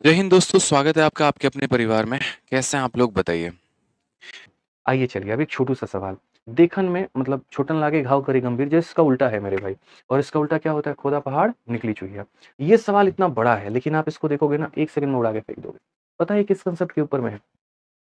जय हिंद दोस्तों, स्वागत है आपका आपके अपने परिवार में। कैसे हैं आप लोग बताइए? आइए चलिए अब एक छोटू-सा सवाल। देखन में मतलब छोटन लागे घाव करे गंभीर जो इसका उल्टा है मेरे भाई। और इसका उल्टा क्या होता है? खोदा पहाड़ निकली चुहिया। ये सवाल इतना बड़ा है लेकिन आप इसको देखोगे ना 1 सेकंड में उड़ा के फेंक दोगे। पता है किस कांसेप्ट के ऊपर में है?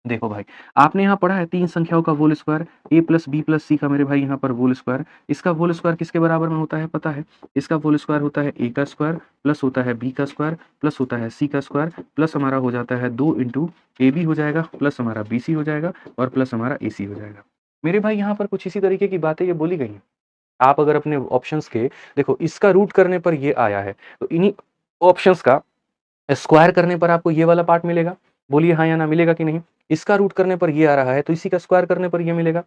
देखो भाई, आपने यहाँ पढ़ा है 3 संख्याओं का whole square a plus b plus c का मेरे भाई यहाँ पर होल स्क्वायर। इसका होल स्क्वायर किसके बराबर में होता है पता है? इसका होल स्क्वायर होता है a का स्क्वायर प्लस होता है b का स्क्वायर प्लस होता है c का स्क्वायर प्लस हमारा हो जाता है 2 इंटू ए बी हो जाएगा प्लस हमारा बी सी हो जाएगा और प्लस हमारा ए सी हो जाएगा। मेरे भाई यहाँ पर कुछ इसी तरीके की बातें ये बोली गई हैं। आप अगर अपने ऑप्शंस के देखो इसका रूट करने पर ये आया है, तो इन्हीं ऑप्शंस का स्क्वायर करने पर आपको ये वाला पार्ट मिलेगा। बोलिए हाँ या ना मिलेगा कि नहीं? इसका रूट करने पर ये आ रहा है, तो इसी का स्क्वायर करने पर ये मिलेगा।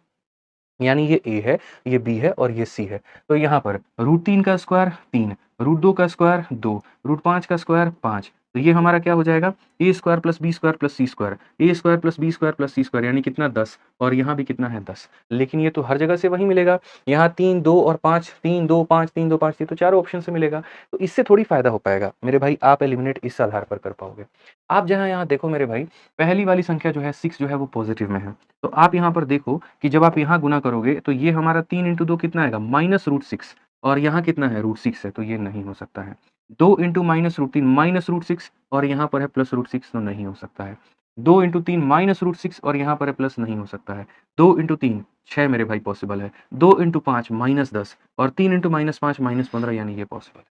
यानी ये ए है, ये बी है और ये सी है। तो यहाँ पर √3 का स्क्वायर 3, √2 का स्क्वायर 2, √5 का स्क्वायर 5। तो ये हमारा क्या हो जाएगा? A square plus B square plus C square. A square plus B square plus C square यानी कितना 10 और यहाँ भी कितना है 10। लेकिन ये तो हर जगह से वही मिलेगा। यहाँ 3, 2 और 5, 3, 2, 5, 3, 2, 5 ये तो चारों ऑप्शन से मिलेगा। तो इससे थोड़ी फ़ायदा हो पाएगा। मेरे भाई आप एलिमिनेट इस आधार पर कर पाओगे। आप जहाँ यहाँ देखो मेरे भाई, पहली वाली संख्या जो है 6 जो है वो पॉज़िटिव में है। तो आप यहाँ पर देखो कि जब आप यहाँ गुना करोगे तो ये हमारा 3 इंटू 2 कितना आएगा? -√6 और यहाँ कितना है? √6 है तो ये नहीं हो सकता है। 2 इंटू -√3 -√6 और यहाँ पर है +√6 तो नहीं हो सकता है। 2 इंटू 3 -√6 और यहाँ पर है प्लस नहीं हो सकता है। 2 इंटू 3 6 मेरे भाई पॉसिबल है। 2 इंटू 5 -10 और 3 इंटू -5 -15 यानी ये पॉसिबल है।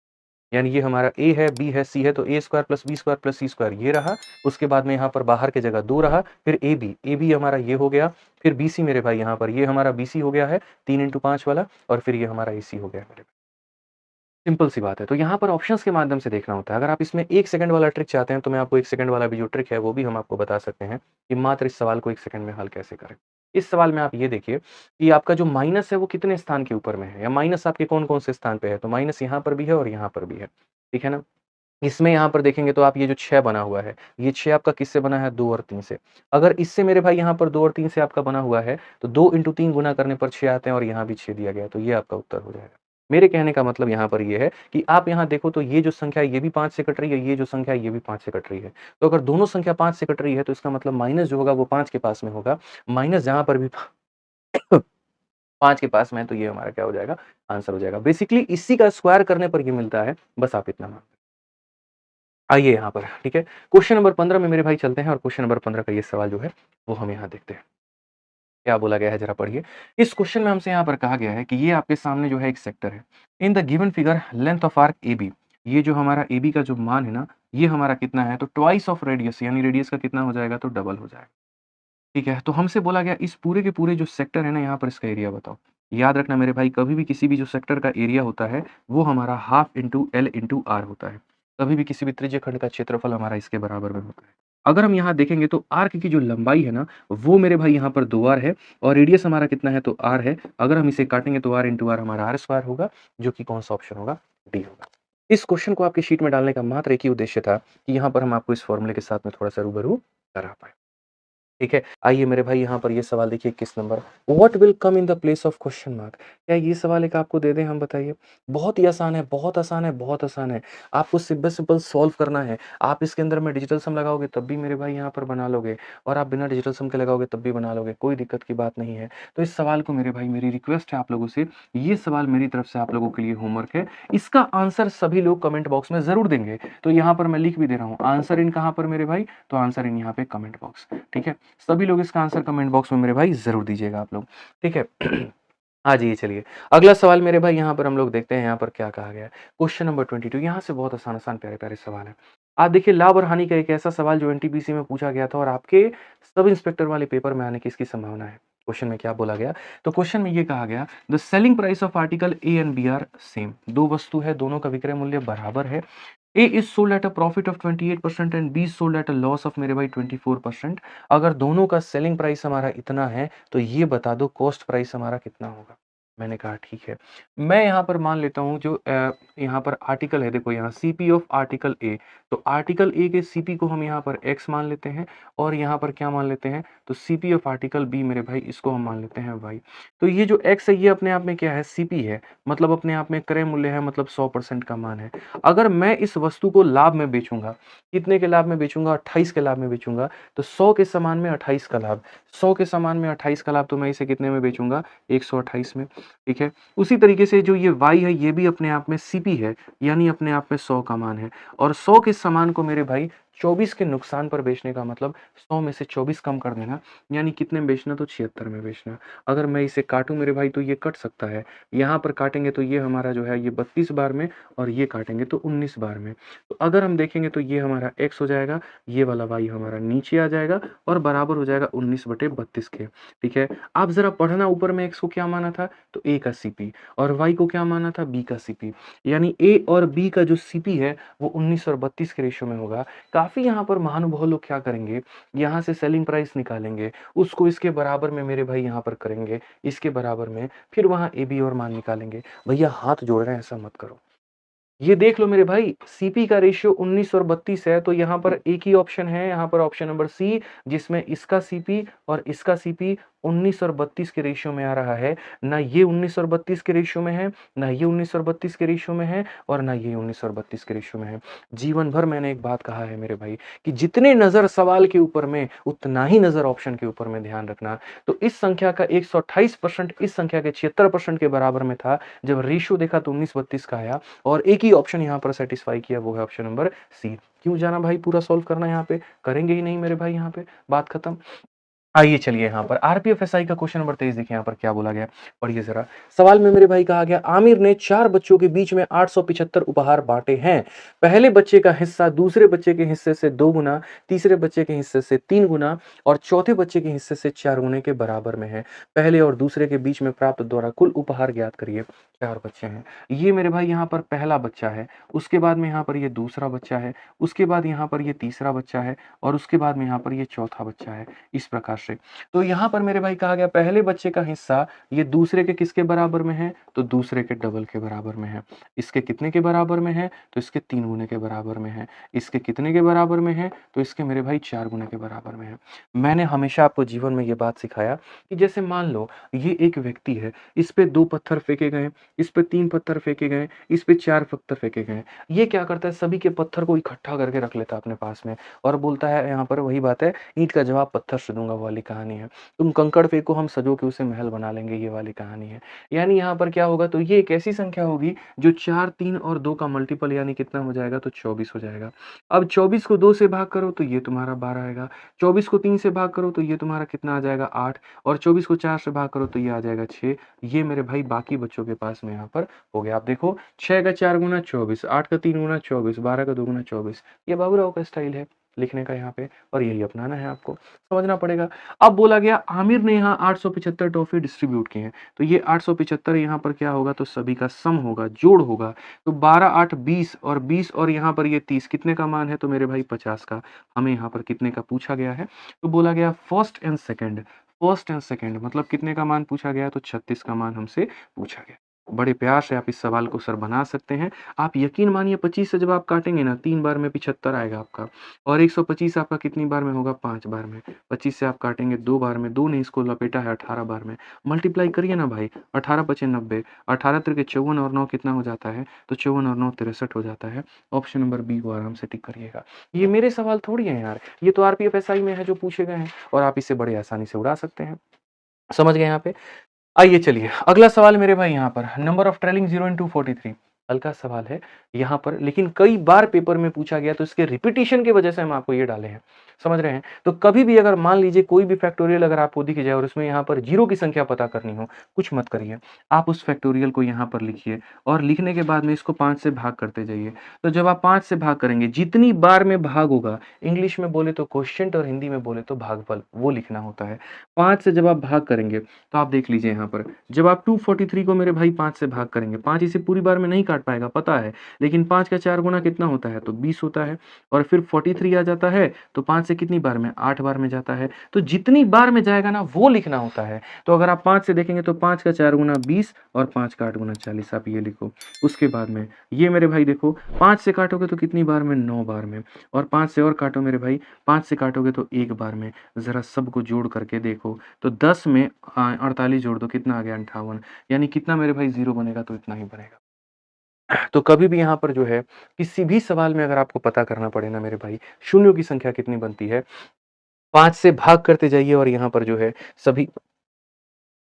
यानी ये हमारा ए है, बी है, सी है तो A square plus B square plus C square ये रहा। उसके बाद में यहाँ पर बाहर की जगह 2 रहा, फिर ए बी हमारा ये हो गया, फिर बी सी मेरे भाई यहाँ पर ये हमारा बी सी हो गया है 3 इंटू 5 वाला और फिर ये हमारा ए सी हो गया मेरे भाई। सिंपल सी बात है। तो यहाँ पर ऑप्शंस के माध्यम से देखना होता है। अगर आप इसमें 1 सेकंड वाला ट्रिक चाहते हैं तो मैं आपको 1 सेकंड वाला भी जो ट्रिक है वो भी हम आपको बता सकते हैं कि मात्र इस सवाल को 1 सेकंड में हल कैसे करें। इस सवाल में आप ये देखिए कि आपका जो माइनस है वो कितने स्थान के ऊपर में है या माइनस आपके कौन-कौन से स्थान पे है? तो माइनस यहाँ पर भी है और यहाँ पर भी है। ठीक है ना? इसमें यहाँ पर देखेंगे तो आप ये जो 6 बना हुआ है, ये 6 आपका किससे बना है? 2 और 3 से। अगर इससे मेरे भाई यहाँ पर 2 और 3 से आपका बना हुआ है, तो 2 इंटू 3 गुना करने पर 6 आते हैं और यहाँ भी 6 दिया गया है, तो ये आपका उत्तर हो जाएगा। मेरे कहने का मतलब यहाँ पर ये है कि आप यहाँ देखो तो ये जो संख्या है ये भी 5 से कट रही है, ये जो संख्या है ये भी 5 से कट रही है। तो अगर दोनों संख्या 5 से कट रही है तो इसका मतलब माइनस जो होगा वो 5 के पास में होगा। माइनस जहाँ पर भी 5 के पास में है तो ये हमारा क्या हो जाएगा? आंसर हो जाएगा। बेसिकली इसी का स्क्वायर करने पर ये मिलता है, बस आप इतना मान आइए यहाँ पर, ठीक है? क्वेश्चन नंबर 15 में मेरे भाई चलते हैं और क्वेश्चन नंबर 15 का ये सवाल जो है, वो हम यहाँ देखते हैं। क्या बोला गया है ज़रा पढ़िए। इस क्वेश्चन में हमसे यहाँ पर कहा गया है कि ये आपके सामने जो है एक सेक्टर है। In the given figure length of arc AB ये जो हमारा एबी का जो मान है ना, ये हमारा कितना है? तो ट्वाइस ऑफ रेडियस यानी रेडियस का कितना हो जाएगा? तो डबल हो जाएगा। ठीक है? तो हमसे बोला गया इस पूरे के पूरे जो सेक्टर है ना, यहाँ पर इसका एरिया बताओ। याद रखना मेरे भाई कभी भी किसी भी जो सेक्टर का एरिया होता है, वो हमारा half into L into R होता है। कभी भी किसी भी त्रिज्यखंड का क्षेत्रफल हमारा इसके बराबर में होता है। अगर हम यहाँ देखेंगे तो आर्क की जो लंबाई है ना, वो मेरे भाई यहाँ पर 2r है और रेडियस हमारा कितना है? तो r है। अगर हम इसे काटेंगे तो r इंटू आर हमारा r स्क्वायर होगा, जो कि कौन-सा ऑप्शन होगा? डी होगा। इस क्वेश्चन को आपकी शीट में डालने का मात्र एक ही उद्देश्य था कि यहाँ पर हम आपको इस फॉर्मूले के साथ में थोड़ा-सा रूबरू करा पाएँ। ठीक है, आइए मेरे भाई यहाँ पर ये सवाल देखिए 21 number, what will come in the place of question mark? क्या ये सवाल एक आपको दे दें हम बताइए? बहुत ही आसान है, बहुत आसान है, बहुत आसान है। आपको सिंपल-सिंपल सॉल्व करना है। आप इसके अंदर में डिजिटल सम लगाओगे तब भी मेरे भाई यहाँ पर बना लोगे और आप बिना डिजिटल सम के लगाओगे तब भी बना लोगे, कोई दिक्कत की बात नहीं है। तो इस सवाल को मेरे भाई मेरी रिक्वेस्ट है आप लोगों से, ये सवाल मेरी तरफ से आप लोगों के लिए होमवर्क है। इसका आंसर सभी लोग कमेंट बॉक्स में ज़रूर देंगे। तो यहाँ पर मैं लिख भी दे रहा हूँ, आंसर इन कहाँ पर मेरे भाई? तो आंसर इन यहाँ पे कमेंट बॉक्स, ठीक है? सभी लोग इसका आंसर कमेंट बॉक्स में मेरे भाई ज़रूर दीजिएगा आप लोग, ठीक है? आ जाइए चलिए, अगला सवाल मेरे भाई यहाँ पर हम लोग देखते हैं यहाँ पर क्या कहा गया है। क्वेश्चन नंबर 22 यहाँ से बहुत आसान-आसान प्यारे-प्यारे सवाल हैं। आप देखिए लाभ और हानि का एक ऐसा सवाल जो एनटीपीसी में पूछा गया था और आपके सब इंस्पेक्टर वाले पेपर में आने की इसकी संभावना है। क्वेश्चन में क्या बोला गया? तो क्वेश्चन में ये कहा गया the selling price of article A and B are same. 2 वस्तु है, दोनों का विक्रय मूल्य बराबर है। A is sold at a profit of 28% and B is sold at a loss of मेरे भाई 24%। अगर दोनों का सेलिंग प्राइस हमारा इतना है तो ये बता दो कॉस्ट प्राइस हमारा कितना होगा? मैंने कहा ठीक है। मैं यहाँ पर मान लेता हूँ जो यहाँ पर आर्टिकल है, देखो यहाँ सीपी ऑफ आर्टिकल ए, तो आर्टिकल ए के सीपी को हम यहाँ पर एक्स मान लेते हैं और यहाँ पर क्या मान लेते हैं, तो सीपी ऑफ आर्टिकल बी मेरे भाई इसको हम मान लेते हैं वाई। तो ये जो एक्स है ये अपने आप में क्या है, सीपी है, मतलब अपने आप में क्रय मूल्य है, मतलब 100% का मान है। अगर मैं इस वस्तु को लाभ में बेचूंगा, कितने के लाभ में बेचूंगा, 28 के लाभ में बेचूंगा, तो 100 के समान में 28 का लाभ, 100 के समान में 28 का लाभ, तो मैं इसे कितने में बेचूंगा, 128 में। ठीक है, उसी तरीके से जो ये y है ये भी अपने आप में सीपी है, यानी अपने आप में 100 का मान है, और 100 के समान को मेरे भाई 24 के नुकसान पर बेचने का मतलब 100 में से 24 कम कर देना, यानी कितने में बेचना, तो 76 में बेचना। अगर मैं इसे काटूं मेरे भाई तो ये कट सकता है, यहाँ पर काटेंगे तो ये हमारा जो है ये 32 बार में, और ये काटेंगे तो 19 बार में। तो अगर हम देखेंगे तो ये हमारा x हो जाएगा, ये वाला y हमारा नीचे आ जाएगा और बराबर हो जाएगा 19/32 के। ठीक है, आप जरा पढ़ना, ऊपर में x को क्या माना था, तो a का सीपी, और y को क्या माना था, b का सीपी, यानी a और b का जो सीपी है वो 19 और 32 के रेशियो में होगा। काफी यहाँ पर महानुभाव लोग क्या करेंगे, यहाँ से सेलिंग प्राइस निकालेंगे, उसको इसके बराबर में मेरे भाई यहाँ पर करेंगे, इसके बराबर में, फिर वहां ए बी और मान निकालेंगे। भैया हाथ जोड़ रहे हैं, ऐसा मत करो। ये देख लो मेरे भाई, सीपी का रेशियो 19 और 32 है, तो यहाँ पर एक ही ऑप्शन है, यहाँ पर ऑप्शन नंबर सी, जिसमें इसका सीपी और इसका सीपी 19 और 32 के रेशियो में आ रहा है। ना ये 19 और 32 के रेशियो में है, ना ये 19 और 32 के रेशियो में है, और ना ये 19 और 32 के रेशियो में है। जीवन भर मैंने एक बात कहा है मेरे भाई, कि जितने नजर सवाल के ऊपर में उतना ही नजर ऑप्शन के ऊपर में ध्यान रखना। तो इस संख्या का 128% इस संख्या के 76% के बराबर में था, जब रेशियो देखा तो 19-32 का आया, और एक ही ऑप्शन यहाँ पर सेटिस्फाई किया, वो है ऑप्शन नंबर सी। क्यों जाना भाई पूरा सॉल्व करना, यहाँ पे करेंगे ही नहीं मेरे भाई, यहाँ पे बात खत्म। आइए चलिए यहाँ पर आरपीएफएसआई का क्वेश्चन नंबर 23 देखिए यहाँ पर क्या बोला गया, पढ़िए जरा। सवाल में मेरे भाई कहा गया, आमिर ने 4 बच्चों के बीच में 875 उपहार बांटे हैं। पहले बच्चे का हिस्सा दूसरे बच्चे के हिस्से से 2 गुना, तीसरे बच्चे के हिस्से से 3 गुना और चौथे बच्चे के हिस्से से 4 गुने के बराबर में है। पहले और दूसरे के बीच में प्राप्त द्वारा कुल उपहार ज्ञात करिए। 4 बच्चे हैं, ये मेरे भाई यहाँ पर पहला बच्चा है, उसके बाद में यहाँ पर ये दूसरा बच्चा है, उसके बाद यहाँ पर ये तीसरा बच्चा है, और उसके बाद में यहाँ पर ये चौथा बच्चा है, इस प्रकार से। तो यहाँ पर मेरे भाई कहा गया पहले बच्चे का हिस्सा ये दूसरे के किसके बराबर में है, तो दूसरे के डबल के बराबर में है। इसके कितने के बराबर में है, तो इसके 3 गुने के बराबर में है। इसके कितने के बराबर में है, तो इसके मेरे भाई 4 गुने के बराबर में है। मैंने हमेशा आपको जीवन में ये बात सिखाया कि जैसे मान लो ये एक व्यक्ति है, इस पे 2 पत्थर फेंके गए, इस पे 3 पत्थर फेंके गए, इस पे 4 पत्थर फेंके गए। ये क्या करता है, सभी के पत्थर को इकट्ठा करके रख लेता है अपने पास में, और बोलता है, यहाँ पर वही बात है, ईंट का जवाब पत्थर से दूंगा वाली कहानी है। तुम कंकड़ फेंको, हम सजो के उसे महल बना लेंगे, ये वाली कहानी है। यानी यहाँ पर क्या होगा, तो ये एक ऐसी संख्या होगी जो 4, 3 और 2 का मल्टीपल, यानी कितना हो जाएगा, तो 24 हो जाएगा। अब 24 को 2 से भाग करो तो ये तुम्हारा 12 आएगा, 24 को 3 से भाग करो तो ये तुम्हारा कितना आ जाएगा, 8, और 24 को 4 से भाग करो तो ये आ जाएगा 6। ये मेरे भाई बाकी बच्चों के पास में यहाँ पर हो गया। आप देखो, 6 का 4 गुना 24, 8 का 3 गुना 24, 12 का 2 गुना 24। ये बाबूराव का स्टाइल है लिखने का यहाँ पे, और यही अपनाना है, आपको समझना पड़ेगा। अब बोला गया आमिर ने यहाँ 875 टॉफी डिस्ट्रीब्यूट की हैं, तो ये 875 यहाँ पर क्या होगा, तो सभी का सम होगा, जोड़ होगा। तो 12, 8, 20 और 20 और यहाँ पर ये 30 कितने का मान है, तो मेरे भाई 50 का। हमें यहाँ पर कितने का पूछा गया है, तो बोला गया फर्स्ट एंड सेकंड मतलब कितने का मान पूछा गया, तो 36 का मान हमसे पूछा गया। बड़े प्यार से आप इस सवाल को सर बना सकते हैं। आप यकीन मानिए 25 से जब आप काटेंगे ना, 3 बार में 75 आएगा आपका, और 125 आपका कितनी बार में होगा, 5 बार में। 25 से आप काटेंगे 2 बार में, 2 ने इसको लपेटा है 18 बार में। मल्टीप्लाई करिए ना भाई, 18 पचे 90, 18 तिरके 54 और 9 कितना हो जाता है, तो 54 और 9 63 हो जाता है। ऑप्शन नंबर बी को आराम से टिक करिएगा। ये मेरे सवाल थोड़ी है यार, ये तो आरपीएफएसआई में है जो पूछे गए हैं, और आप इसे बड़े आसानी से उड़ा सकते हैं। समझ गए यहाँ पे। आइए चलिए अगला सवाल मेरे भाई, यहाँ पर नंबर ऑफ ट्रेलिंग 0 इन 243, हल्का सवाल है यहाँ पर, लेकिन कई बार पेपर में पूछा गया, तो इसके रिपीटिशन की वजह से हम आपको ये डाले हैं। समझ रहे हैं। तो कभी भी अगर मान लीजिए कोई भी फैक्टोरियल अगर आपको दिख जाए और उसमें यहाँ पर जीरो की संख्या पता करनी हो, कुछ मत करिए, आप उस फैक्टोरियल को यहाँ पर लिखिए, और लिखने के बाद में इसको 5 से भाग करते जाइए। तो जब आप 5 से भाग करेंगे, जितनी बार में भाग होगा, इंग्लिश में बोले तो क्वोशिएंट और हिंदी में बोले तो भागफल, वो लिखना होता है। 5 से जब आप भाग करेंगे तो आप देख लीजिए यहाँ पर, जब आप 243 को मेरे भाई 5 से भाग करेंगे, 5 इसे पूरी बार में नहीं काट काट पाएगा पता है, लेकिन 5 का 4 गुना कितना होता है? तो 20 होता है और फिर 43 आ जाता है, तो 5 से कितनी बार में? 8 बार में जाता है। तो जितनी बार में जाएगा ना वो लिखना होता है। तो अगर आप 5 से देखेंगे तो 5 का 4 गुना 20 और 5 का 8 गुना 40 आप ये लिखो। उसके बाद में ये मेरे भाई देखो 5 से काटोगे तो कितनी बार में? 9 बार में और 5 से और काटो मेरे भाई, 5 से काटोगे तो 1 बार में। ज़रा सबको जोड़ करके देखो, तो 10 में 48 जोड़ दो, कितना आ गया? 58। यानी कितना मेरे भाई 0 बनेगा? तो इतना ही बनेगा। तो कभी भी यहाँ पर जो है, किसी भी सवाल में अगर आपको पता करना पड़े ना मेरे भाई, शून्यों की संख्या कितनी बनती है, 5 से भाग करते जाइए और यहाँ पर जो है सभी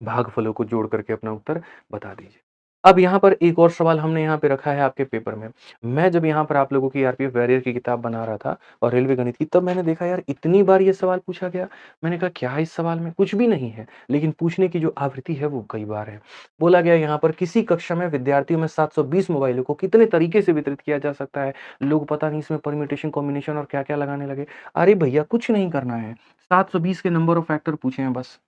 भागफलों को जोड़ करके अपना उत्तर बता दीजिए। अब यहाँ पर एक और सवाल हमने यहाँ पे रखा है आपके पेपर में। मैं जब यहाँ पर आप लोगों की आरपीएफ वॉरियर की किताब बना रहा था और रेलवे गणित की, तब मैंने देखा यार इतनी बार ये सवाल पूछा गया। मैंने कहा क्या है इस सवाल में? कुछ भी नहीं है, लेकिन पूछने की जो आवृत्ति है वो कई बार है। बोला गया यहाँ पर किसी कक्षा में विद्यार्थियों में 720 मोबाइलों को कितने तरीके से वितरित किया जा सकता है? लोग पता नहीं इसमें परम्यूटेशन, कॉम्बिनेशन और क्या-क्या लगाने लगे। अरे भैया कुछ नहीं करना है, 720 के नंबर ऑफ फैक्टर पूछे हैं बस।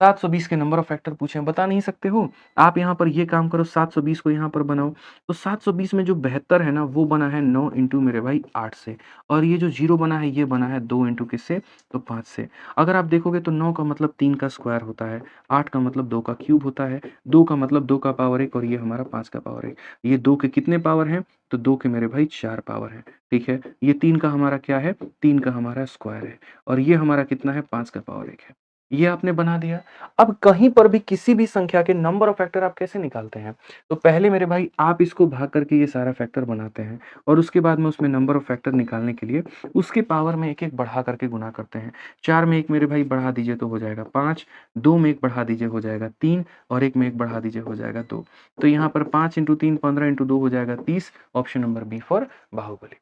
720 के नंबर ऑफ फैक्टर पूछे हैं, बता नहीं सकते हो? आप यहाँ पर ये काम करो, 720 को यहाँ पर बनाओ। तो 720 में जो 72 है ना, वो बना है 9 इंटू मेरे भाई 8 से और ये जो 0 बना है, ये बना है 2 इंटू किससे? तो 5 से। अगर आप देखोगे तो 9 का मतलब 3 का स्क्वायर होता है, 8 का मतलब 2 का क्यूब होता है, 2 का मतलब 2 का पावर 1 और ये हमारा 5 का पावर 1। ये 2 के कितने पावर हैं? तो 2 के मेरे भाई 4 पावर हैं, ठीक है? ये 3 का हमारा क्या है? 3 का हमारा स्क्वायर है और ये हमारा कितना है? 5 का पावर 1 है। ये आपने बना दिया। अब कहीं पर भी किसी भी संख्या के नंबर ऑफ फैक्टर आप कैसे निकालते हैं? तो पहले मेरे भाई आप इसको भाग करके ये सारा फैक्टर बनाते हैं और उसके बाद में उसमें नंबर ऑफ फैक्टर निकालने के लिए उसके पावर में एक-एक बढ़ा करके गुणा करते हैं। 4 में 1 मेरे भाई बढ़ा दीजिए तो हो जाएगा 5, 2 में 1 बढ़ा दीजिए हो जाएगा 3 और 1 में 1 बढ़ा दीजिए हो जाएगा 2। तो यहाँ पर 5 इंटू 3 15 इंटू 2 हो जाएगा 30। Option number B for Baahubali.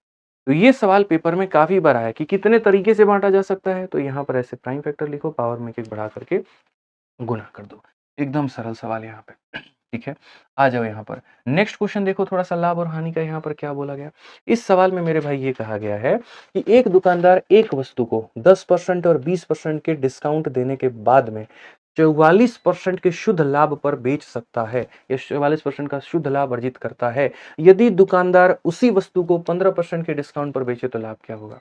तो ये सवाल पेपर में काफ़ी बार आया है कि कितने तरीके से बाँटा जा सकता है? तो यहाँ पर ऐसे प्राइम फैक्टर लिखो, पावर में एक-एक बढ़ा करके गुणा कर दो। एकदम सरल सवाल यहाँ पे, ठीक है? आ जाओ यहाँ पर। नेक्स्ट क्वेश्चन देखो थोड़ा-सा लाभ और हानि का यहाँ पर क्या बोला गया। इस सवाल में मेरे भाई ये कहा गया है कि एक दुकानदार एक वस्तु को 10% और 20% के डिस्काउंट देने के बाद में 44% के शुद्ध लाभ पर बेच सकता है या 44% का शुद्ध लाभ अर्जित करता है। यदि दुकानदार उसी वस्तु को 15% के डिस्काउंट पर बेचे तो लाभ क्या होगा?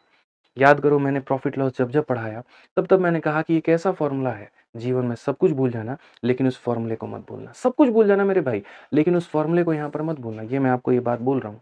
याद करो मैंने प्रॉफिट लॉस जब-जब पढ़ाया, तब-तब मैंने कहा कि एक ऐसा फ़ॉर्मूला है, जीवन में सब कुछ भूल जाना, लेकिन उस फ़ॉर्मूले को मत भूलना। सब कुछ भूल जाना मेरे भाई, लेकिन उस फ़ॉर्मूले को यहाँ पर मत भूलना। ये मैं आपको ये बात बोल रहा हूँ।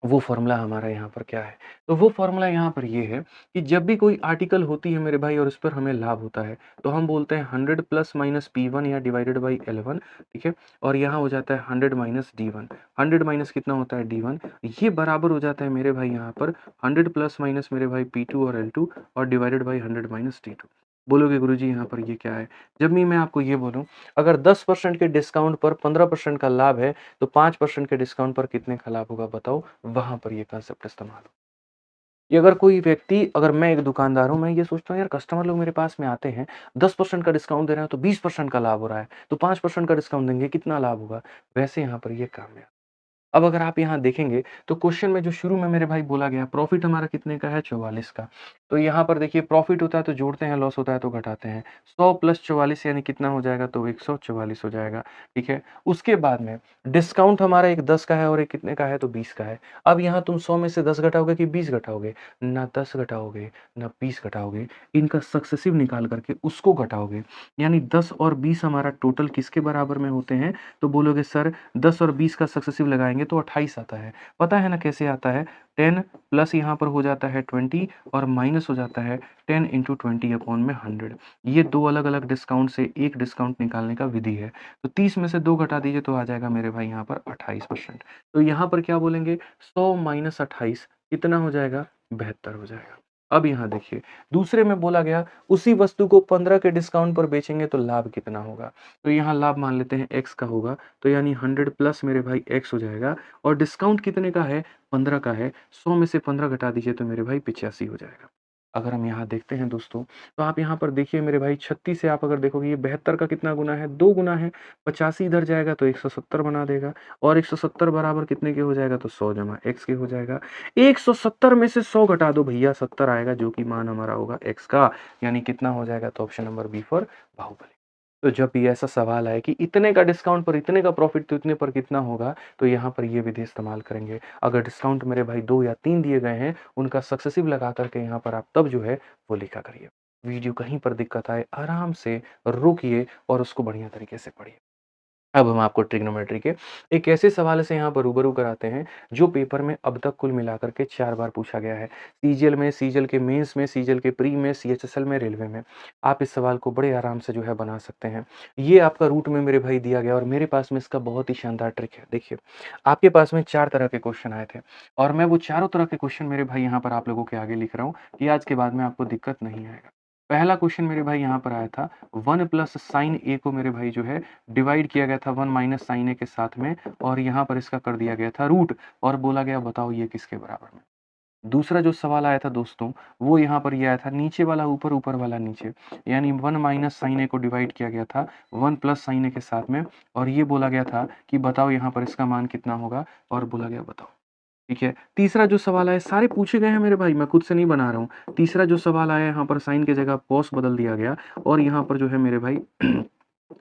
वो फ़ॉर्मूला हमारा यहाँ पर क्या है? तो वो फ़ॉर्मूला यहाँ पर ये है कि जब भी कोई आर्टिकल होती है मेरे भाई और उस पर हमें लाभ होता है, तो हम बोलते हैं 100 प्लस माइनस P1 या डिवाइडेड बाई L1, ठीक है? और यहाँ हो जाता है 100 माइनस D1। 100 माइनस कितना होता है D1, ये बराबर हो जाता है मेरे भाई यहाँ पर 100 प्लस माइनस मेरे भाई P2 और L2 और डिवाइडेड बाई 100 माइनस D2। बोलोगे गुरुजी यहाँ पर ये क्या है? जब भी मैं आपको ये बोलूँ, अगर 10% के डिस्काउंट पर 15% का लाभ है, तो 5% के डिस्काउंट पर कितने का लाभ होगा बताओ? वहाँ पर ये कांसेप्ट इस्तेमाल हो। ये अगर कोई व्यक्ति, अगर मैं एक दुकानदार हूँ, मैं ये सोचता हूँ यार कस्टमर लोग मेरे पास में आते हैं, 10% का डिस्काउंट दे रहे हैं तो 20% का लाभ हो रहा है, तो 5% का डिस्काउंट देंगे कितना लाभ होगा? वैसे यहाँ पर ये काम है। अब अगर आप यहाँ देखेंगे तो क्वेश्चन में जो शुरू में मेरे भाई बोला गया प्रॉफिट हमारा कितने का है? 44 का। तो यहाँ पर देखिए प्रॉफिट होता है तो जोड़ते हैं, लॉस होता है तो घटाते हैं। 100 प्लस 44 यानी कितना हो जाएगा? तो 144 हो जाएगा, ठीक है? उसके बाद में डिस्काउंट हमारा एक 10 का है और एक कितने का है? तो 20 का है। अब यहाँ तुम 100 में से 10 घटाओगे कि 20 घटाओगे? ना 10 घटाओगे, ना 20 घटाओगे, इनका सक्सेसिव निकाल करके उसको घटाओगे। यानी 10 और 20 हमारा टोटल किसके बराबर में होते हैं? तो बोलोगे सर 10 और 20 का सक्सेसिव लगाएँगे तो 28 आता है। पता है ना कैसे आता है? 10 प्लस यहाँ पर हो जाता है 20 और माइनस हो जाता है 10 इंटू 20 अपॉन में 100। ये 2 अलग-अलग डिस्काउंट से एक डिस्काउंट निकालने का विधि है। तो 30 में से 2 घटा दीजिए तो आ जाएगा मेरे भाई यहाँ पर 28%। तो यहाँ पर क्या बोलेंगे? 100 माइनस 28 कितना हो जाएगा? 72 हो जाएगा। अब यहाँ देखिए, दूसरे में बोला गया उसी वस्तु को 15 के डिस्काउंट पर बेचेंगे तो लाभ कितना होगा? तो यहाँ लाभ मान लेते हैं x का होगा, तो यानी 100 प्लस मेरे भाई x हो जाएगा और डिस्काउंट कितने का है? 15 का है। 100 में से 15 घटा दीजिए तो मेरे भाई 85 हो जाएगा। अगर हम यहाँ देखते हैं दोस्तों, तो आप यहाँ पर देखिए मेरे भाई 36 से आप अगर देखोगे ये 72 का कितना गुना है? 2 गुना है। 85 इधर जाएगा तो 170 बना देगा और 170 बराबर कितने के हो जाएगा? तो 100 जमा x के हो जाएगा। 170 में से 100 घटा दो भैया, 70 आएगा जो कि मान हमारा होगा x का, यानी कितना हो जाएगा? तो option number B for Baahubali. तो जब भी ऐसा सवाल आए कि इतने का डिस्काउंट पर इतने का प्रॉफ़िट तो इतने पर कितना होगा? तो यहाँ पर ये विधि इस्तेमाल करेंगे। अगर डिस्काउंट मेरे भाई 2 या 3 दिए गए हैं, उनका सक्सेसिव लगा कर के यहाँ पर आप तब जो है वो लिखा करिए। वीडियो कहीं पर दिक्कत आए, आराम से रोकिए और उसको बढ़िया तरीके से पढ़िए। अब हम आपको ट्रिग्नोमेट्री के एक ऐसे सवाल से यहाँ पर रूबरू कराते हैं, जो पेपर में अब तक कुल मिलाकर के 4 बार पूछा गया है। सीजीएल में, सीजीएल के मेंस में, सीजीएल के प्री में, सीएचएसएल में, रेलवे में। आप इस सवाल को बड़े आराम से जो है बना सकते हैं। ये आपका रूट में मेरे भाई दिया गया और मेरे पास में इसका बहुत ही शानदार ट्रिक है। देखिए, आपके पास में 4 तरह के क्वेश्चन आए थे और मैं वो चारों तरह के क्वेश्चन मेरे भाई यहाँ पर आप लोगों के आगे लिख रहा हूँ कि आज के बाद में आपको दिक्कत नहीं आएगा। पहला क्वेश्चन मेरे भाई यहाँ पर आया था 1 प्लस साइन ए को मेरे भाई जो है डिवाइड किया गया था 1 माइनस साइन ए के साथ में और यहाँ पर इसका कर दिया गया था रूट और बोला गया बताओ ये किसके बराबर में। दूसरा जो सवाल आया था दोस्तों, वो यहाँ पर ये आया था नीचे वाला ऊपर, ऊपर वाला नीचे। यानी 1 माइनस साइन ए को डिवाइड किया गया था 1 प्लस साइन ए के साथ में और ये बोला गया था कि बताओ यहाँ पर इसका मान कितना होगा और बोला गया बताओ। ठीक है। तीसरा जो सवाल आया सारे पूछे गए हैं मेरे भाई, मैं खुद से नहीं बना रहा हूँ। तीसरा जो सवाल आया यहाँ पर साइन की जगह कॉस बदल दिया गया और यहाँ पर जो है मेरे भाई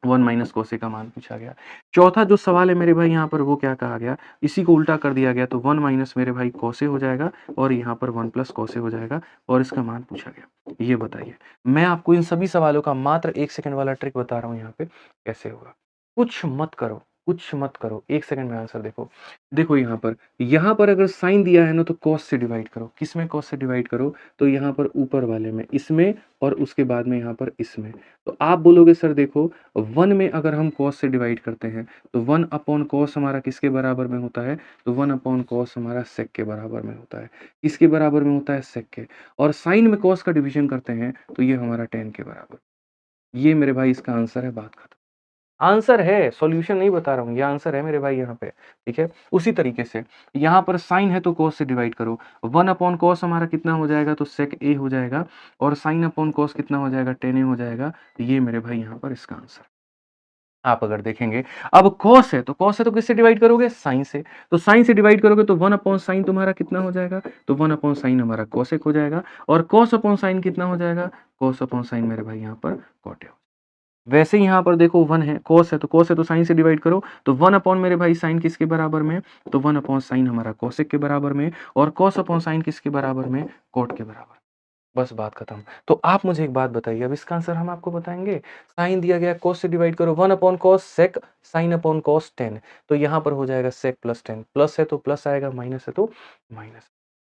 1 माइनस कोस ए का मान पूछा गया। चौथा जो सवाल है मेरे भाई यहाँ पर वो क्या कहा गया, इसी को उल्टा कर दिया गया तो 1 माइनस मेरे भाई कोस ए हो जाएगा और यहाँ पर 1 प्लस कोस ए हो जाएगा और इसका मान पूछा गया। ये बताइए, मैं आपको इन सभी सवालों का मात्र 1 सेकंड वाला ट्रिक बता रहा हूँ यहाँ पे कैसे होगा। कुछ मत करो, कुछ मत करो, 1 सेकंड में आंसर देखो। देखो यहाँ पर अगर साइन दिया है ना तो कॉस से डिवाइड करो। किसमें कॉस से डिवाइड करो? तो यहाँ पर ऊपर वाले में, इसमें और उसके बाद में यहाँ पर इसमें। तो आप बोलोगे सर देखो 1 में अगर हम कॉस से डिवाइड करते हैं तो 1 अपॉन कॉस हमारा किसके बराबर में होता है? तो 1 अपॉन कॉस हमारा सेक के बराबर में होता है। किसके बराबर में होता है? सेक के। और साइन में कॉस का डिवीजन करते हैं तो ये हमारा tan के बराबर। ये मेरे भाई इसका आंसर है, बात खत्म। आंसर है, सॉल्यूशन नहीं बता रहा हूँ, ये आंसर है मेरे भाई यहाँ पे, ठीक है? उसी तरीके से यहाँ पर साइन है तो कॉस से डिवाइड करो। 1 अपॉन कॉस हमारा कितना हो जाएगा? तो सेक ए हो जाएगा और साइन अपॉन कॉस कितना हो जाएगा? tan ए हो जाएगा। तो ये मेरे भाई यहाँ पर इसका आंसर। आप अगर देखेंगे अब कॉस है तो किससे डिवाइड करोगे? साइन से। तो साइन से डिवाइड करोगे तो 1 अपॉन साइन तुम्हारा कितना हो जाएगा? तो 1 अपॉन साइन हमारा कोसेक हो जाएगा और कॉस अपॉन साइन कितना हो जाएगा? कॉस अपॉन साइन मेरे भाई यहाँ पर कॉट ए। वैसे ही यहाँ पर देखो 1 है, कॉस है तो साइन से डिवाइड करो तो 1 अपॉन मेरे भाई साइन किसके बराबर में? तो 1 अपॉन साइन हमारा कोसेक के बराबर में और कॉस अपॉन साइन किसके बराबर में? कॉट के बराबर। बस बात खत्म। तो आप मुझे एक बात बताइए, अब इसका आंसर हम आपको बताएँगे। साइन दिया गया, कॉस से डिवाइड करो 1 upon cos sec sine upon cos tan। तो यहाँ पर हो जाएगा सेक प्लस tan। प्लस है तो प्लस आएगा, माइनस है तो माइनस।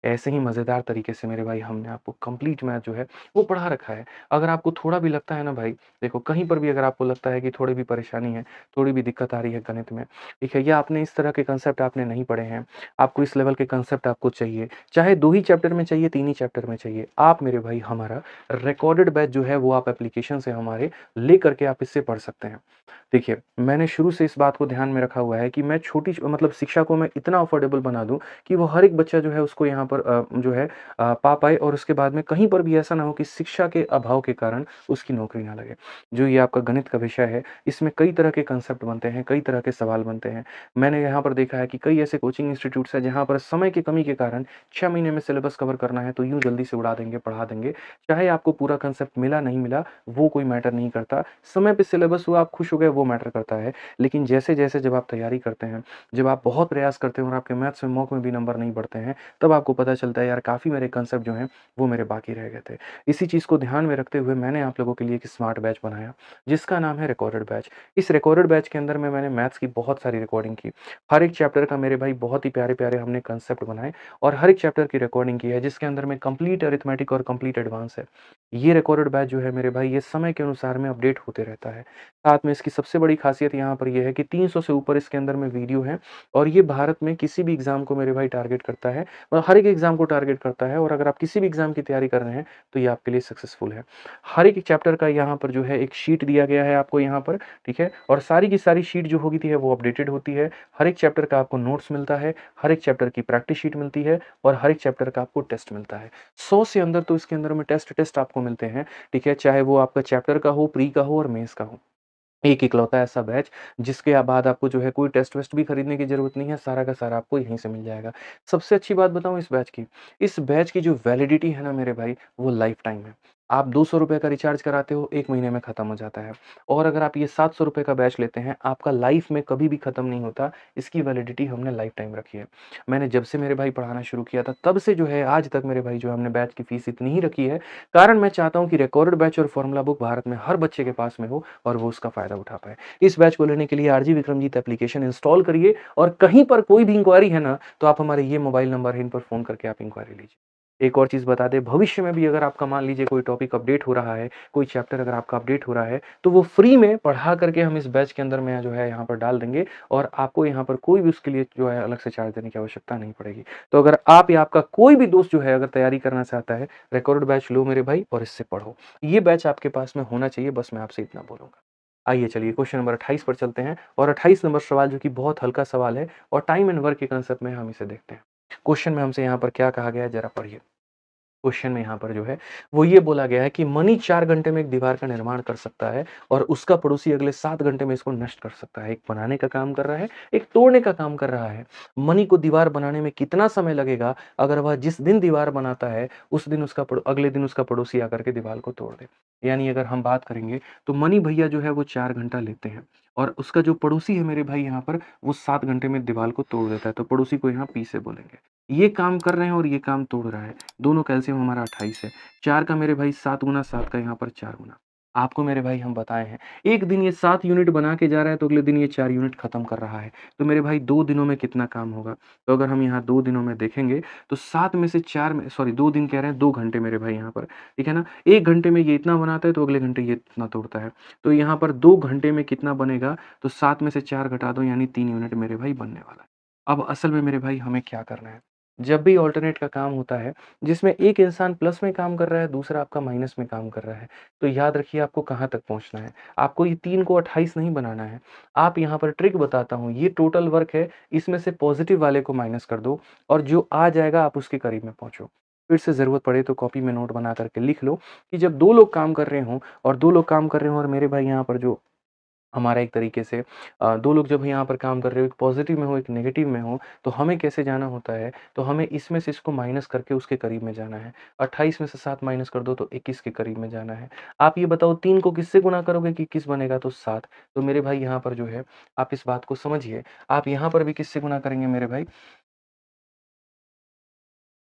ऐसे ही मज़ेदार तरीके से मेरे भाई हमने आपको कंप्लीट मैथ जो है वो पढ़ा रखा है। अगर आपको थोड़ा भी लगता है ना भाई, देखो कहीं पर भी अगर आपको लगता है कि थोड़ी भी परेशानी है, थोड़ी भी दिक्कत आ रही है गणित में, ठीक है? या आपने इस तरह के कांसेप्ट आपने नहीं पढ़े हैं, आपको इस लेवल के कांसेप्ट आपको चाहिए, चाहे 2 ही चैप्टर में चाहिए, 3 ही चैप्टर में चाहिए, आप मेरे भाई हमारा रिकॉर्डेड बैच जो है वो आप एप्लीकेशन से हमारे लेकर के आप इससे पढ़ सकते हैं। देखिए, मैंने शुरू से इस बात को ध्यान में रखा हुआ है कि मैं छोटी मतलब शिक्षा को मैं इतना अफोर्डेबल बना दूँ कि वो हर एक बच्चा जो है उसको यहाँ पर जो है पा पाए और उसके बाद में कहीं पर भी ऐसा ना हो कि शिक्षा के अभाव के कारण उसकी नौकरी ना लगे। जो ये आपका गणित का विषय है, इसमें कई तरह के कांसेप्ट बनते हैं, कई तरह के सवाल बनते हैं। मैंने यहाँ पर देखा है कि कई ऐसे कोचिंग इंस्टीट्यूट्स हैं जहाँ पर समय की कमी के कारण 6 महीने में सिलेबस कवर करना है तो यूँ जल्दी से उड़ा देंगे, पढ़ा देंगे। चाहे आपको पूरा कांसेप्ट मिला, नहीं मिला, वो कोई मैटर नहीं करता। समय पे सिलेबस हुआ, आप खुश हो गए, वो मैटर करता है। लेकिन जैसे-जैसे जब आप तैयारी करते हैं, जब आप बहुत प्रयास करते हैं और आपके मैथ्स में मॉक में भी नंबर नहीं बढ़ते हैं, तब आपको पता चलता है यार काफ़ी मेरे कांसेप्ट जो हैं वो मेरे बाकी रह गए थे। इसी चीज़ को ध्यान में रखते हुए मैंने आप लोगों के लिए एक स्मार्ट बैच बनाया, जिसका नाम है रिकॉर्डेड बैच। इस रिकॉर्डेड बैच के अंदर में मैंने मैथ्स की बहुत सारी रिकॉर्डिंग की। हर एक चैप्टर का मेरे भाई बहुत ही प्यारे-प्यारे हमने कांसेप्ट बनाए और हर एक चैप्टर की रिकॉर्डिंग की है, जिसके अंदर में कंप्लीट अरिथमेटिक और कंप्लीट एडवांस है। ये रिकॉर्डेड बैच जो है मेरे भाई ये समय के अनुसार में अपडेट होते रहता है। साथ में इसकी सबसे बड़ी ख़ासियत यहाँ पर ये है कि 300 से ऊपर इसके अंदर में वीडियो हैं और ये भारत में किसी भी एग्ज़ाम को मेरे भाई टारगेट करता है और हर एक एग्ज़ाम को टारगेट करता है और अगर आप किसी भी एग्ज़ाम की तैयारी कर रहे हैं, तो ये आपके लिए सक्सेसफुल है। हर एक चैप्टर का यहाँ पर जो है एक शीट दिया गया है आपको यहाँ पर, ठीक है? और सारी की सारी शीट जो होगी थी है वो अपडेटेड होती है। हर एक चैप्टर का आपको नोट्स मिलता है, हर एक चैप्टर की प्रैक्टिस शीट मिलती है और हर एक चैप्टर का आपको टेस्ट मिलता है। 100 से अंदर तो इसके अंदर में टेस्ट आपको मिलते हैं, ठीक है? चाहे वो आपका चैप्टर का हो, प्री का हो और मेंस का हो। एक इकलौता ऐसा बैच जिसके बाद आपको जो है कोई टेस्ट वेस्ट भी खरीदने की ज़रूरत नहीं है, सारा का सारा आपको यहीं से मिल जाएगा। सबसे अच्छी बात बताऊँ इस बैच की जो वैलिडिटी है ना मेरे भाई, वो लाइफ़ टाइम है। आप ₹200 का रिचार्ज कराते हो, 1 महीने में खत्म हो जाता है। और अगर आप ये ₹700 का बैच लेते हैं, आपका लाइफ़ में कभी भी खत्म नहीं होता, इसकी वैलिडिटी हमने लाइफ़ टाइम रखी है। मैंने जब से मेरे भाई पढ़ाना शुरू किया था, तब से जो है आज तक मेरे भाई जो है हमने बैच की फ़ीस इतनी ही रखी है, कारण मैं चाहता हूँ कि रिकॉर्डेड बैच और फ़ॉर्मूला बुक भारत में हर बच्चे के पास में हो और वो उसका फ़ायदा उठा पाए। इस बैच को लेने के लिए आरजी विक्रमजीत एप्लीकेशन इंस्टॉल करिए और कहीं पर कोई भी इंक्वायरी है ना, तो आप हमारे ये मोबाइल नंबर है, इन पर फ़ोन करके आप इंक्वायरी लीजिए। एक और चीज़ बता दें, भविष्य में भी अगर आपका मान लीजिए कोई टॉपिक अपडेट हो रहा है, कोई चैप्टर अगर आपका अपडेट हो रहा है, तो वो फ्री में पढ़ा करके हम इस बैच के अंदर में जो है यहाँ पर डाल देंगे और आपको यहाँ पर कोई भी उसके लिए जो है अलग से चार्ज देने की आवश्यकता नहीं पड़ेगी। तो अगर आप या आपका कोई भी दोस्त जो है अगर तैयारी करना चाहता है, रिकॉर्डेड बैच लो मेरे भाई और इससे पढ़ो। ये बैच आपके पास में होना चाहिए, बस मैं आपसे इतना बोलूँगा। आइए चलिए क्वेश्चन नंबर 28 पर चलते हैं और 28 नंबर सवाल जो कि बहुत हल्का सवाल है और टाइम एंड वर्क के कंसेप्ट में हम इसे देखते हैं। क्वेश्चन में हमसे यहाँ पर क्या कहा गया है, ज़रा पढ़िए। क्वेश्चन में यहाँ पर जो है वो ये बोला गया है कि मनी 4 घंटे में एक दीवार का निर्माण कर सकता है और उसका पड़ोसी अगले 7 घंटे में इसको नष्ट कर सकता है। एक बनाने का काम कर रहा है, एक तोड़ने का काम कर रहा है। मनी को दीवार बनाने में कितना समय लगेगा अगर वह जिस दिन दीवार बनाता है उस दिन अगले दिन उसका पड़ोसी आकर के दीवार को तोड़ दे। यानी अगर हम बात करेंगे तो मनी भैया जो है वो 4 घंटा लेते हैं और उसका जो पड़ोसी है मेरे भाई यहाँ पर वो 7 घंटे में दीवार को तोड़ देता है। तो पड़ोसी को यहाँ पी से बोलेंगे। ये काम कर रहे हैं और ये काम तोड़ रहा है। दोनों का एलसीएम हमारा 28 है। 4 का मेरे भाई 7 गुना 7 का यहाँ पर 4 गुना। आपको मेरे भाई हम बताए हैं, एक दिन ये 7 यूनिट बना के जा रहा है तो अगले दिन ये 4 यूनिट खत्म कर रहा है। तो मेरे भाई 2 दिनों में कितना काम होगा? तो अगर हम यहाँ 2 दिनों में देखेंगे तो 7 में से 4 में सॉरी 2 दिन कह रहे हैं 2 घंटे मेरे भाई यहाँ पर, ठीक है ना? 1 घंटे में ये इतना बनाता है तो अगले घंटे ये इतना तोड़ता है। तो यहाँ पर 2 घंटे में कितना बनेगा? तो 7 में से 4 घटा दो यानी 3 यूनिट मेरे भाई बनने वाला है। अब असल में मेरे भाई हमें क्या करना है? जब भी अल्टरनेट का काम होता है, जिसमें एक इंसान प्लस में काम कर रहा है, दूसरा आपका माइनस में काम कर रहा है, तो याद रखिए आपको कहाँ तक पहुँचना है। आपको ये 3 को 28 नहीं बनाना है। आप यहाँ पर ट्रिक बताता हूँ, ये टोटल वर्क है, इसमें से पॉज़िटिव वाले को माइनस कर दो और जो आ जाएगा आप उसके करीब में पहुँचो। फिर से ज़रूरत पड़े तो कॉपी में नोट बना कर के लिख लो कि जब 2 लोग काम कर रहे हों और 2 लोग काम कर रहे हों और मेरे भाई यहाँ पर जो हमारा एक तरीके से 2 लोग जब यहाँ पर काम कर रहे हो, एक पॉज़िटिव में हो, एक नेगेटिव में हो, तो हमें कैसे जाना होता है, तो हमें इसमें से इसको माइनस करके उसके करीब में जाना है। 28 में से 7 माइनस कर दो तो 21 के करीब में जाना है। आप ये बताओ 3 को किससे गुणा करोगे कि 21 बनेगा? तो 7। तो मेरे भाई यहाँ पर जो है, आप इस बात को समझिए। आप यहाँ पर भी किससे गुणा करेंगे मेरे भाई?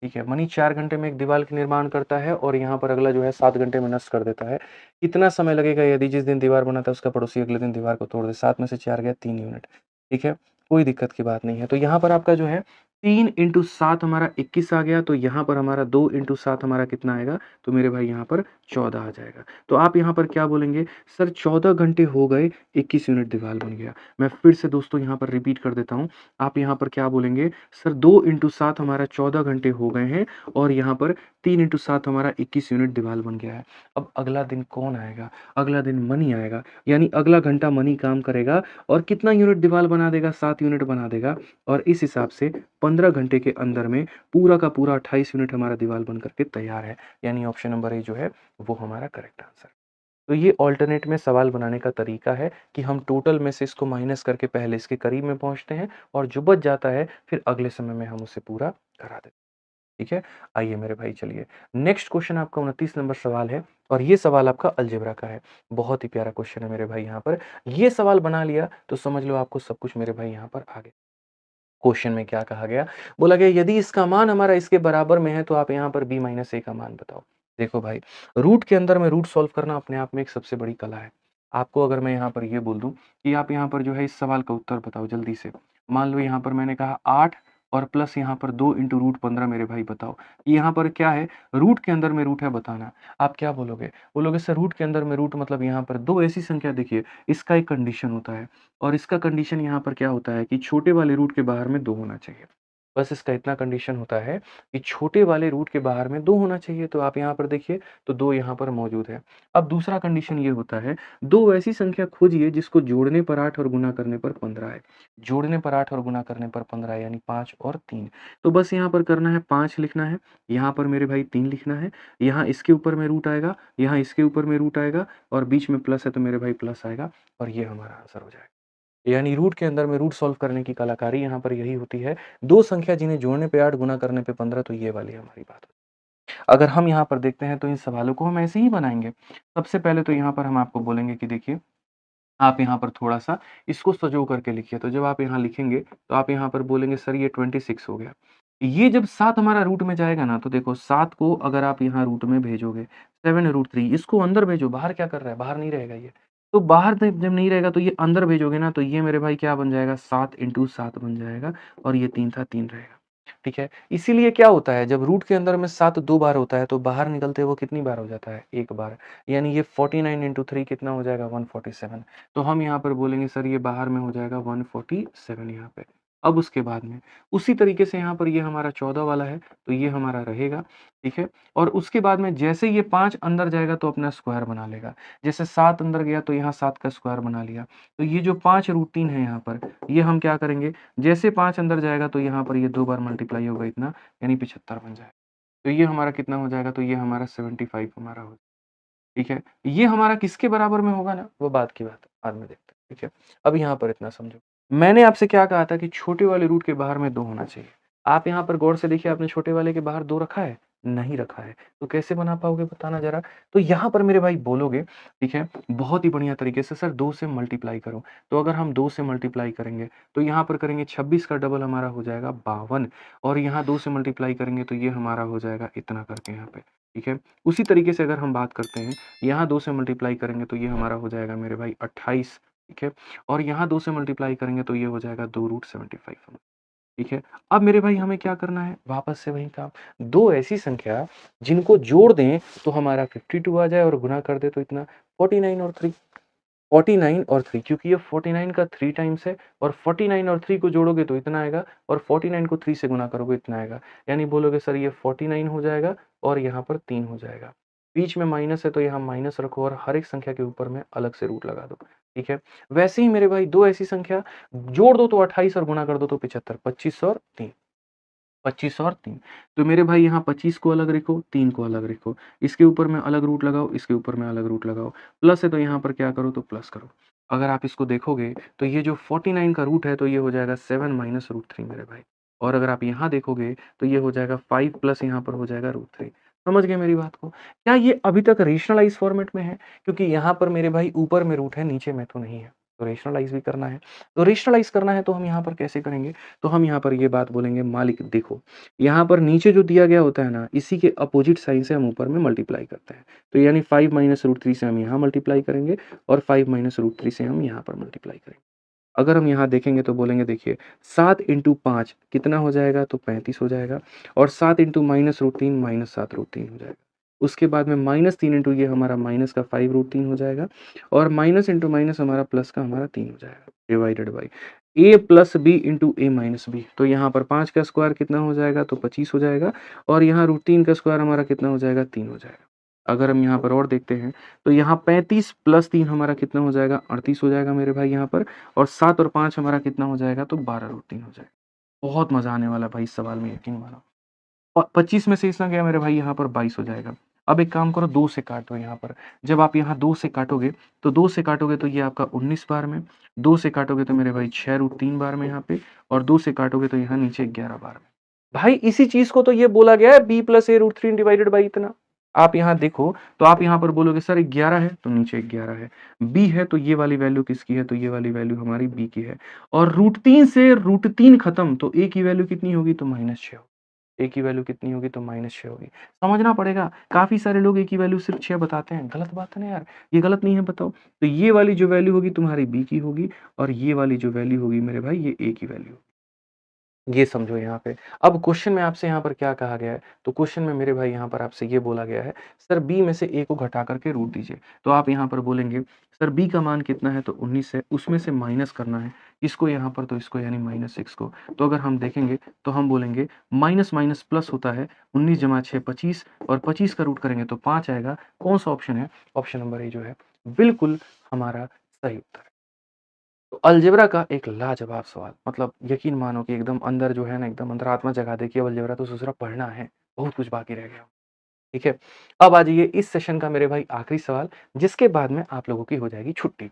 ठीक है, मनी 4 घंटे में एक दीवार का निर्माण करता है और यहाँ पर अगला जो है 7 घंटे में नष्ट कर देता है। कितना समय लगेगा यदि जिस दिन दीवार बनाता है उसका पड़ोसी अगले दिन दीवार को तोड़ दे? 7 में से 4 गया 3 यूनिट, ठीक है? कोई दिक्कत की बात नहीं है। तो यहाँ पर आपका जो है 3 into 7 हमारा 21 आ गया, तो यहाँ पर हमारा 2 into 7 हमारा कितना आएगा? तो मेरे भाई यहाँ पर 14 आ जाएगा। तो आप यहाँ पर क्या बोलेंगे? सर 14 घंटे हो गए, 21 यूनिट दीवार बन गया। मैं फिर से दोस्तों यहाँ पर रिपीट कर देता हूँ। आप यहाँ पर क्या बोलेंगे? सर 2 into 7 हमारा 14 घंटे हो गए हैं और यहाँ पर 3 into 7 हमारा 21 यूनिट दीवार बन गया है। अब अगला दिन कौन आएगा? अगला दिन मनी आएगा, यानी अगला घंटा मनी काम करेगा और कितना यूनिट दीवार बना देगा? 7 यूनिट बना देगा और इस हिसाब से 15 घंटे के अंदर में पूरा का पूरा 28 यूनिट हमारा दीवार बन करके तैयार है। यानी ऑप्शन नंबर ए जो है वो हमारा करेक्ट आंसर। तो ये अल्टरनेट में सवाल बनाने का तरीका है कि हम टोटल में से इसको माइनस करके पहले इसके करीब में पहुँचते हैं और जो बच जाता है फिर अगले समय में हम उसे पूरा करा देते हैं। ठीक है? आइए मेरे भाई चलिए, नेक्स्ट क्वेश्चन आपका 29 नंबर सवाल है और ये सवाल आपका अलजेब्रा का है। बहुत ही प्यारा क्वेश्चन है मेरे भाई यहाँ पर। ये सवाल बना लिया तो समझ लो आपको सब कुछ मेरे भाई यहाँ पर आ गया। क्वेश्चन में क्या कहा गया? बोला गया यदि इसका मान हमारा इसके बराबर में है तो आप यहाँ पर b माइनस a का मान बताओ। देखो भाई, रूट के अंदर में रूट सॉल्व करना अपने आप में एक सबसे बड़ी कला है। आपको अगर मैं यहाँ पर ये बोल दूँ कि आप यहाँ पर जो है इस सवाल का उत्तर बताओ जल्दी से। मान लो यहाँ पर मैंने कहा 8 और प्लस यहाँ पर 2 इंटू रूट 15 मेरे भाई बताओ। यहाँ पर क्या है? रूट के अंदर में रूट है बताना। आप क्या बोलोगे? बोलोगे सर रूट के अंदर में रूट मतलब यहाँ पर 2 ऐसी संख्या देखिए, इसका एक कंडीशन होता है और इसका कंडीशन यहाँ पर क्या होता है कि छोटे वाले रूट के बाहर में 2 होना चाहिए। बस इसका इतना कंडीशन होता है कि छोटे वाले रूट के बाहर में 2 होना चाहिए, तो आप यहाँ पर देखिए तो 2 यहाँ पर मौजूद है। अब दूसरा कंडीशन ये होता है, 2 ऐसी संख्या खोजिए जिसको जोड़ने पर 8 और गुणा करने पर 15 आए। जोड़ने पर 8 और गुणा करने पर 15 यानी 5 और 3। तो बस यहाँ पर करना है 5 लिखना है, यहाँ पर मेरे भाई 3 लिखना है, यहाँ इसके ऊपर में रूट आएगा, यहाँ इसके ऊपर में रूट आएगा और बीच में प्लस है तो मेरे भाई प्लस आएगा और ये हमारा आंसर हो जाएगा। यानी रूट के अंदर में रूट सॉल्व करने की कलाकारी यहाँ पर यही होती है। 2 संख्या जिन्हें जोड़ने पे 8 गुणा करने पे 15 तो ये वाली हमारी बात होती है। अगर हम यहाँ पर देखते हैं तो इन सवालों को हम ऐसे ही बनाएंगे। सबसे पहले तो यहाँ पर हम आपको बोलेंगे कि देखिए आप यहाँ पर थोड़ा-सा इसको सँजो करके लिखिए। तो जब आप यहाँ लिखेंगे, तो आप यहाँ पर बोलेंगे सर ये 26 हो गया। ये जब 7 हमारा रूट में जाएगा ना, तो देखो 7 को अगर आप यहाँ रूट में भेजोगे, 7√3 इसको अंदर भेजो, बाहर क्या कर रहा है? बाहर नहीं रहेगा ये। तो बाहर जब नहीं रहेगा तो ये अंदर भेजोगे ना, तो ये मेरे भाई क्या बन जाएगा? 7 × 7 बन जाएगा और ये 3 था 3 रहेगा। ठीक है? इसीलिए क्या होता है जब रूट के अंदर में 7 2 बार होता है, तो बाहर निकलते वो कितनी बार हो जाता है? 1 बार। यानी ये 49 × 3 कितना हो जाएगा? 147। तो हम यहाँ पर बोलेंगे सर ये बाहर में हो जाएगा 147 यहाँ पे। अब उसके बाद में उसी तरीके से यहाँ पर ये हमारा 14 वाला है, तो ये हमारा रहेगा, ठीक है? और उसके बाद में जैसे ये 5 अंदर जाएगा तो अपना स्क्वायर बना लेगा। जैसे 7 अंदर गया तो यहाँ 7 का स्क्वायर बना लिया। तो ये जो 5√3 है यहाँ पर, ये हम क्या करेंगे, जैसे 5 अंदर जाएगा तो यहाँ पर ये 2 बार मल्टीप्लाई होगा इतना, यानी 75 बन जाएगा। तो ये हमारा कितना हो जाएगा? तो ये हमारा 75 हमारा हो, ठीक है? ये हमारा किसके बराबर में होगा ना, वो बाद की बात है, बाद में देखते हैं, ठीक है? अब यहाँ पर इतना समझो। मैंने आपसे क्या कहा था कि छोटे वाले रूट के बाहर में 2 होना चाहिए। आप यहाँ पर गौर से देखिए, आपने छोटे वाले के बाहर 2 रखा है? नहीं रखा है। तो कैसे बना पाओगे बताना ज़रा? तो यहाँ पर मेरे भाई बोलोगे, ठीक है? बहुत ही बढ़िया तरीके से सर 2 से मल्टीप्लाई करो। तो अगर हम 2 से मल्टीप्लाई करेंगे, तो यहाँ पर करेंगे 26 का डबल हमारा हो जाएगा 52 और यहाँ 2 से मल्टीप्लाई करेंगे तो ये हमारा हो जाएगा इतना करके यहाँ पे, ठीक है? उसी तरीके से अगर हम बात करते हैं, यहाँ 2 से मल्टीप्लाई करेंगे तो ये हमारा हो जाएगा मेरे भाई 28, ठीक है? और यहाँ 2 से मल्टीप्लाई करेंगे तो ये हो जाएगा 2√75, ठीक है? अब मेरे भाई हमें क्या करना है? वापस से वही काम। 2 ऐसी संख्या जिनको जोड़ दें तो हमारा 52 आ जाए और गुणा कर दें तो इतना 49 और 3। 49 और 3 क्योंकि ये 49 का 3 टाइम्स है और 49 और 3 को जोड़ोगे तो इतना आएगा और 49 को 3 से गुणा करोगे इतना आएगा। यानी बोलोगे सर ये 49 हो जाएगा और यहाँ पर 3 हो जाएगा। बीच में माइनस है तो यहाँ माइनस रखो और हर एक संख्या के ऊपर में अलग से रूट लगा दो, ठीक है? वैसे ही मेरे भाई 2 ऐसी संख्या जोड़ दो तो 28 और गुणा कर दो तो 75, 25 और 3। 25 और 3। तो मेरे भाई यहाँ 25 को अलग लिखो, 3 को अलग लिखो। इसके ऊपर में अलग रूट लगाओ, इसके ऊपर में अलग रूट लगाओ। प्लस है तो यहाँ पर क्या करो तो प्लस करो। अगर आप इसको देखोगे तो ये जो 49 का रूट है तो ये हो जाएगा 7 माइनस √3 मेरे भाई। और अगर आप यहाँ देखोगे तो ये हो जाएगा 5 प्लस यहाँ पर हो जाएगा √3। समझ गए मेरी बात को? क्या ये अभी तक रेशनलाइज़ फॉर्मेट में है? क्योंकि यहाँ पर मेरे भाई ऊपर में रूट है, नीचे में तो नहीं है। तो रेशनलाइज़ भी करना है। तो रेशनलाइज़ करना है तो हम यहाँ पर कैसे करेंगे? तो हम यहाँ पर ये बात बोलेंगे मालिक देखो, यहाँ पर नीचे जो दिया गया होता है ना, इसी के अपोजिट साइन से हम ऊपर में मल्टीप्लाई करते हैं। तो यानी 5 माइनस √3 से हम यहाँ मल्टीप्लाई करेंगे और 5 माइनस √3 से हम यहाँ पर मल्टीप्लाई करेंगे। अगर हम यहाँ देखेंगे तो बोलेंगे देखिए 7 × 5 कितना हो जाएगा? तो 35 हो जाएगा और 7 × माइनस √3 माइनस 7√3 हो जाएगा। उसके बाद में -3 × ये हमारा माइनस का 5√3 हो जाएगा और माइनस × माइनस हमारा प्लस का हमारा 3 हो जाएगा, divided by a plus b into a minus b। तो यहाँ पर 5 का स्क्वायर कितना हो जाएगा? तो 25 हो जाएगा और यहाँ √3 का स्क्वायर हमारा कितना हो जाएगा? 3 हो जाएगा। अगर हम यहाँ पर और देखते हैं तो यहाँ 35 प्लस 3 हमारा कितना हो जाएगा? 38 हो जाएगा मेरे भाई यहाँ पर और 7 और 5 हमारा कितना हो जाएगा? तो 12√3 हो जाएगा। बहुत मज़ा आने वाला भाई इस सवाल में, यकीन मानो। और 25 में से इसना गया मेरे भाई यहाँ पर 22 हो जाएगा। अब एक काम करो 2 से काटो यहाँ पर। जब आप यहाँ 2 से काटोगे, तो 2 से काटोगे तो ये आपका 19 बार में, 2 से काटोगे तो मेरे भाई 6√3 बार में यहाँ पे और 2 से काटोगे तो यहाँ नीचे 11 बार में। भाई इसी चीज़ को तो ये बोला गया है b plus a√3 divided by इतना। आप यहाँ देखो तो आप यहाँ पर बोलोगे सर 11 है तो नीचे 11 है, b है तो ये वाली वैल्यू किसकी है? तो ये वाली वैल्यू हमारी b की है और √3 से √3 खत्म तो a की वैल्यू कितनी होगी? तो -6 होगी। ए की वैल्यू कितनी होगी? तो -6 होगी। समझना पड़ेगा, काफ़ी सारे लोग ए की वैल्यू सिर्फ़ 6 बताते हैं, गलत बात है ना यार, ये गलत नहीं है बताओ। तो ये वाली जो वैल्यू होगी तुम्हारी बी की होगी और ये वाली जो वैल्यू होगी मेरे भाई ये ए की वैल्यू। ये समझो यहाँ पे। अब क्वेश्चन में आपसे यहाँ पर क्या कहा गया है? तो क्वेश्चन में मेरे भाई यहाँ पर आपसे ये बोला गया है, सर b में से a को घटा करके रूट दीजिए। तो आप यहाँ पर बोलेंगे, सर b का मान कितना है? तो 19 है, उसमें से माइनस करना है, इसको यहाँ पर तो इसको यानी -6 को। तो अगर हम देखेंगे तो हम बोलेंगे माइनस माइनस प्लस होता है, 19 जमा 6 25 और 25 का रूट करेंगे तो 5 आएगा। कौन-सा ऑप्शन है? ऑप्शन नंबर ए जो है, बिल्कुल हमारा सही उत्तर है। तो अलजेब्रा का एक लाजवाब सवाल, मतलब यकीन मानो कि एकदम अंदर जो है ना, एकदम अंतरात्मा जगा दे कि अब अलजेब्रा तो दूसरा पढ़ना है, बहुत कुछ बाकी रह गया। ठीक है? अब आ जाइए इस सेशन का मेरे भाई आखिरी सवाल, जिसके बाद में आप लोगों की हो जाएगी छुट्टी।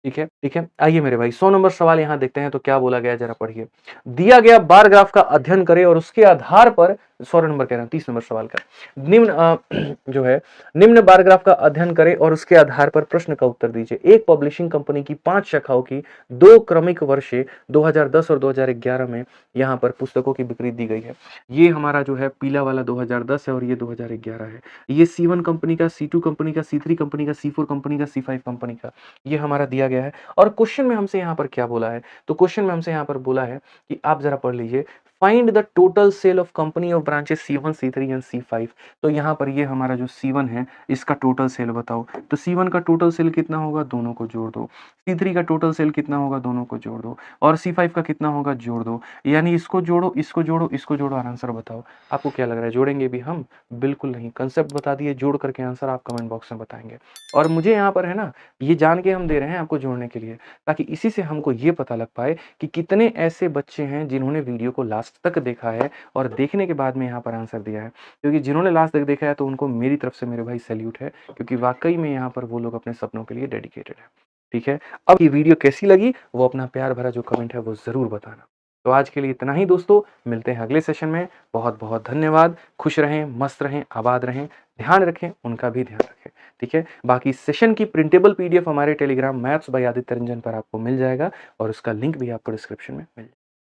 ठीक है? ठीक है? आइए मेरे भाई 100 नंबर सवाल यहाँ देखते हैं तो क्या बोला गया है, ज़रा पढ़िए। दिया गया बार ग्राफ का अध्ययन करें और उसके आधार पर 16 नंबर कह रहा हूँ, 30 नंबर सवाल का। निम्न जो है निम्न बार ग्राफ का अध्ययन करें और उसके आधार पर प्रश्न का उत्तर दीजिए। एक पब्लिशिंग कंपनी की 5 शाखाओं की 2 क्रमिक वर्षे 2010 और 2011 में यहाँ पर पुस्तकों की बिक्री दी गई है। ये हमारा जो है पीला वाला 2010 है और ये 2011 है। ये C1 कंपनी का, C2 कंपनी का, C3 कंपनी का, C4 कंपनी का, C5 कंपनी का, ये हमारा दिया गया है। और क्वेश्चन में हमसे यहाँ पर क्या बोला है, तो क्वेश्चन में हमसे यहाँ पर बोला है कि आप जरा पढ़ लीजिए, find the total sale of company of branches C1, C3 and C5। तो यहाँ पर ये हमारा जो C1 है इसका टोटल सेल बताओ। तो C1 का टोटल सेल कितना होगा, दोनों को जोड़ दो। C3 का टोटल सेल कितना होगा, दोनों को जोड़ दो। और C5 का कितना होगा, जोड़ दो। यानी इसको जोड़ो, इसको जोड़ो, इसको जोड़ो और आंसर बताओ। आपको क्या लग रहा है, जोड़ेंगे भी हम? बिल्कुल नहीं, कंसेप्ट बता दिए, जोड़ करके आंसर आप कमेंट बॉक्स में बताएंगे। और मुझे यहाँ पर है ना, ये जान के हम दे रहे हैं आपको जोड़ने के लिए, ताकि इसी से हमको ये पता लग पाए कि कितने ऐसे बच्चे हैं जिन्होंने वीडियो को लास्ट तक देखा है और देखने के बाद में यहाँ पर आंसर दिया है। क्योंकि जिन्होंने लास्ट तक देखा है तो उनको मेरी तरफ से मेरे भाई सैल्यूट है, क्योंकि वाकई में यहाँ पर वो लोग अपने सपनों के लिए डेडिकेटेड है। ठीक है, अब ये वीडियो कैसी लगी वो अपना प्यार भरा जो कमेंट है वो ज़रूर बताना। तो आज के लिए इतना ही दोस्तों, मिलते हैं अगले सेशन में। बहुत बहुत धन्यवाद। खुश रहें, मस्त रहें, आबाद रहें, ध्यान रखें, उनका भी ध्यान रखें। ठीक है, बाकी सेशन की प्रिंटेबल PDF हमारे Telegram maths by Aditya Ranjan पर आपको मिल जाएगा और उसका लिंक भी आपको डिस्क्रिप्शन में मिल जाएगा।